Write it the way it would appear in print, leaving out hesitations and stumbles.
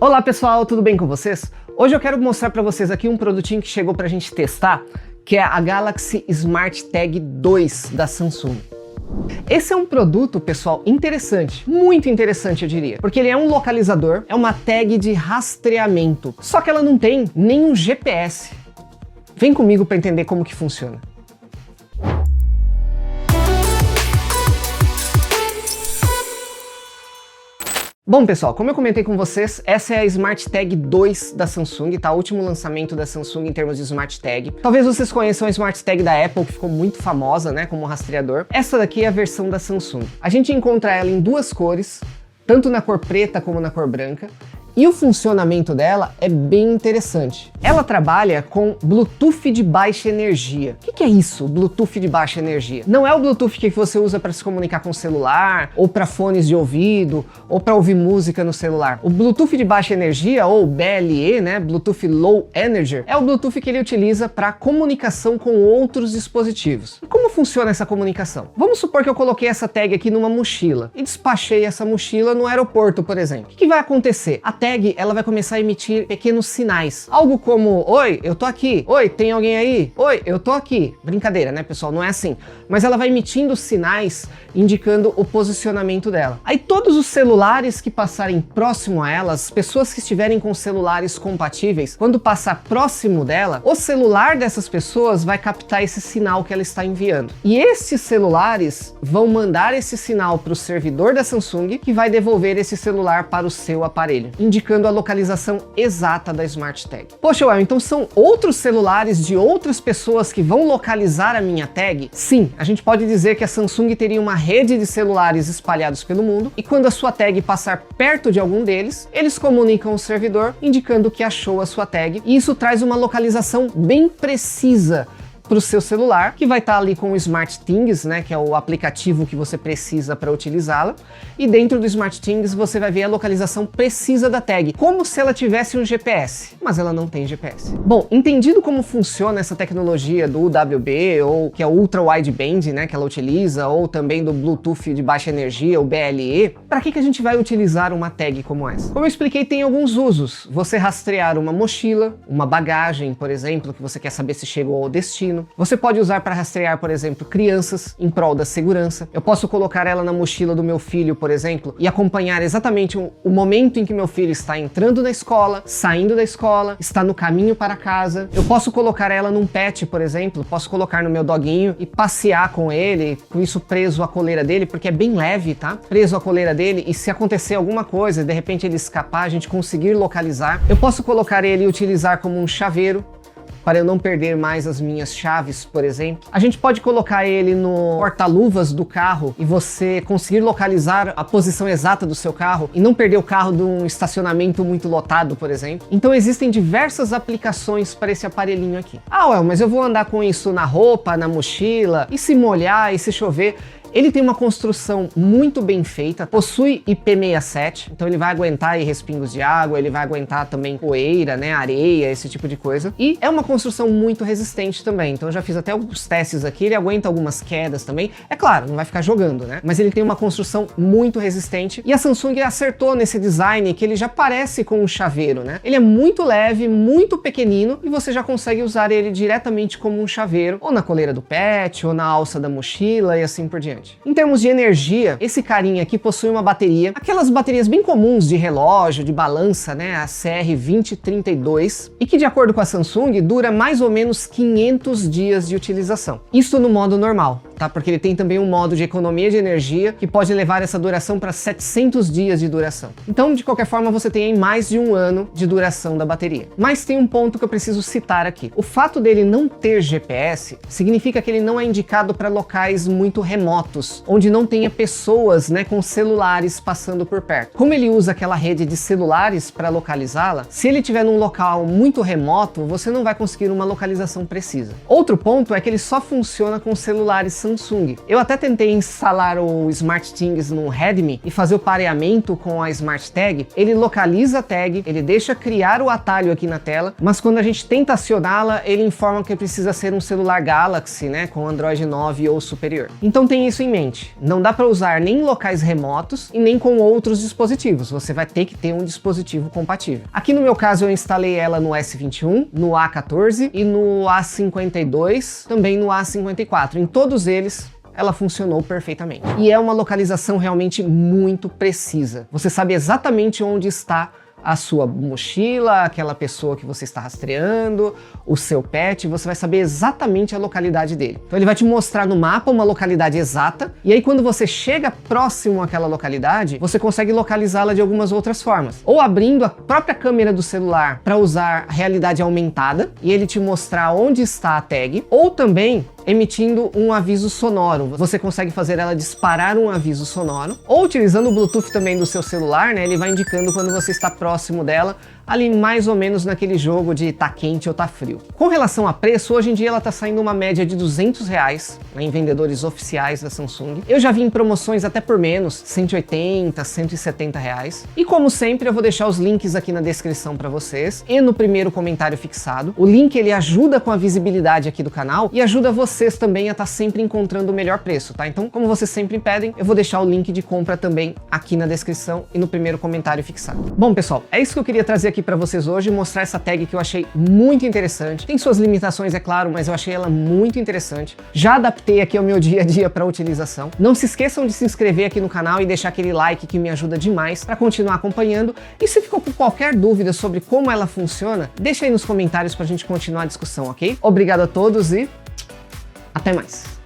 Olá pessoal, tudo bem com vocês? Hoje eu quero mostrar para vocês aqui um produtinho que chegou pra gente testar, que é a Galaxy Smart Tag 2 da Samsung. Esse é um produto, pessoal, interessante, muito interessante eu diria, porque ele é um localizador, é uma tag de rastreamento, só que ela não tem nenhum GPS. Vem comigo para entender como que funciona. Bom pessoal, como eu comentei com vocês, essa é a Smart Tag 2 da Samsung, tá? O último lançamento da Samsung em termos de Smart Tag. Talvez vocês conheçam a Smart Tag da Apple, que ficou muito famosa, né, como rastreador. Essa daqui é a versão da Samsung. A gente encontra ela em duas cores, tanto na cor preta como na cor branca. E o funcionamento dela é bem interessante. Ela trabalha com Bluetooth de baixa energia. O que é isso, Bluetooth de baixa energia? Não é o Bluetooth que você usa para se comunicar com o celular, ou para fones de ouvido, ou para ouvir música no celular. O Bluetooth de baixa energia, ou BLE, né, Bluetooth Low Energy, é o Bluetooth que ele utiliza para comunicação com outros dispositivos. E como funciona essa comunicação? Vamos supor que eu coloquei essa tag aqui numa mochila e despachei essa mochila no aeroporto, por exemplo. O que vai acontecer? A tag ela vai começar a emitir pequenos sinais. Algo como, oi, eu tô aqui. Oi, tem alguém aí? Oi, eu tô aqui. Brincadeira, né, pessoal? Não é assim. Mas ela vai emitindo sinais indicando o posicionamento dela. Aí todos os celulares que passarem próximo a ela, as pessoas que estiverem com celulares compatíveis, quando passar próximo dela, o celular dessas pessoas vai captar esse sinal que ela está enviando. E esses celulares vão mandar esse sinal para o servidor da Samsung, que vai devolver esse celular para o seu aparelho, indicando a localização exata da Smart Tag. Poxa, Well, então são outros celulares de outras pessoas que vão localizar a minha tag? Sim, a gente pode dizer que a Samsung teria uma rede de celulares espalhados pelo mundo, e quando a sua tag passar perto de algum deles, eles comunicam ao servidor indicando que achou a sua tag, e isso traz uma localização bem precisa para o seu celular, que vai estar ali com o SmartThings, né, que é o aplicativo que você precisa para utilizá-la, e dentro do SmartThings você vai ver a localização precisa da tag, como se ela tivesse um GPS, mas ela não tem GPS. Bom, entendido como funciona essa tecnologia do UWB, ou que é o Ultra Wideband, né, que ela utiliza, ou também do Bluetooth de baixa energia, o BLE, para que a gente vai utilizar uma tag como essa? Como eu expliquei, tem alguns usos. Você rastrear uma mochila, uma bagagem, por exemplo, que você quer saber se chegou ao destino. Você pode usar para rastrear, por exemplo, crianças em prol da segurança. Eu posso colocar ela na mochila do meu filho, por exemplo, e acompanhar exatamente o momento em que meu filho está entrando na escola, saindo da escola, está no caminho para casa. Eu posso colocar ela num pet, por exemplo, posso colocar no meu doguinho e passear com ele, com isso preso à coleira dele, porque é bem leve, tá? Preso à coleira dele, e se acontecer alguma coisa, de repente ele escapar, a gente conseguir localizar. Eu posso colocar ele e utilizar como um chaveiro, para eu não perder mais as minhas chaves, por exemplo. A gente pode colocar ele no porta-luvas do carro e você conseguir localizar a posição exata do seu carro e não perder o carro de um estacionamento muito lotado, por exemplo. Então existem diversas aplicações para esse aparelhinho aqui. Ah, Well, mas eu vou andar com isso na roupa, na mochila, e se molhar, e se chover? Ele tem uma construção muito bem feita, possui IP67, então ele vai aguentar aí respingos de água, ele vai aguentar também poeira, né, areia, esse tipo de coisa. E é uma construção muito resistente também, então eu já fiz até alguns testes aqui, ele aguenta algumas quedas também. É claro, não vai ficar jogando, né, mas ele tem uma construção muito resistente, e a Samsung acertou nesse design que ele já parece com um chaveiro, né. Ele é muito leve, muito pequenino, e você já consegue usar ele diretamente como um chaveiro, ou na coleira do pet, ou na alça da mochila, e assim por diante. Em termos de energia, esse carinha aqui possui uma bateria, aquelas baterias bem comuns de relógio, de balança, né, a CR2032, e que de acordo com a Samsung dura mais ou menos 500 dias de utilização. Isso no modo normal, tá? Porque ele tem também um modo de economia de energia que pode levar essa duração para 700 dias de duração. Então, de qualquer forma, você tem aí mais de 1 ano de duração da bateria. Mas tem um ponto que eu preciso citar aqui. O fato dele não ter GPS significa que ele não é indicado para locais muito remotos, onde não tenha pessoas, né, com celulares passando por perto. Como ele usa aquela rede de celulares para localizá-la, se ele estiver num local muito remoto, você não vai conseguir uma localização precisa. Outro ponto é que ele só funciona com celulares Samsung. Eu até tentei instalar o SmartThings no Redmi e fazer o pareamento com a Smart Tag. Ele localiza a tag, ele deixa criar o atalho aqui na tela, mas quando a gente tenta acioná-la, ele informa que precisa ser um celular Galaxy, né, com Android 9 ou superior. Então tem isso em mente. Não dá para usar nem em locais remotos e nem com outros dispositivos. Você vai ter que ter um dispositivo compatível. Aqui no meu caso eu instalei ela no S21, no A14 e no A52, também no A54. Em todos eles ela funcionou perfeitamente. E é uma localização realmente muito precisa. Você sabe exatamente onde está a sua mochila, aquela pessoa que você está rastreando, o seu pet, você vai saber exatamente a localidade dele. Então ele vai te mostrar no mapa uma localidade exata, e aí quando você chega próximo àquela localidade, você consegue localizá-la de algumas outras formas. Ou abrindo a própria câmera do celular para usar realidade aumentada, e ele te mostrar onde está a tag, ou também emitindo um aviso sonoro. Você consegue fazer ela disparar um aviso sonoro, ou utilizando o Bluetooth também do seu celular, né? Ele vai indicando quando você está próximo dela, ali mais ou menos naquele jogo de tá quente ou tá frio. Com relação a preço, hoje em dia ela tá saindo uma média de R$200, né, em vendedores oficiais da Samsung. Eu já vi em promoções até por menos, 180, 170 reais. E como sempre, eu vou deixar os links aqui na descrição para vocês e no primeiro comentário fixado. O link ele ajuda com a visibilidade aqui do canal e ajuda vocês também a estar sempre encontrando o melhor preço, tá? Então, como vocês sempre pedem, eu vou deixar o link de compra também aqui na descrição e no primeiro comentário fixado. Bom, pessoal, é isso que eu queria trazer aqui para vocês hoje, mostrar essa tag que eu achei muito interessante. Tem suas limitações, é claro, mas eu achei ela muito interessante. Já adaptei aqui ao meu dia a dia para utilização. Não se esqueçam de se inscrever aqui no canal e deixar aquele like que me ajuda demais para continuar acompanhando. E se ficou com qualquer dúvida sobre como ela funciona, deixa aí nos comentários para a gente continuar a discussão, ok? Obrigado a todos e até mais!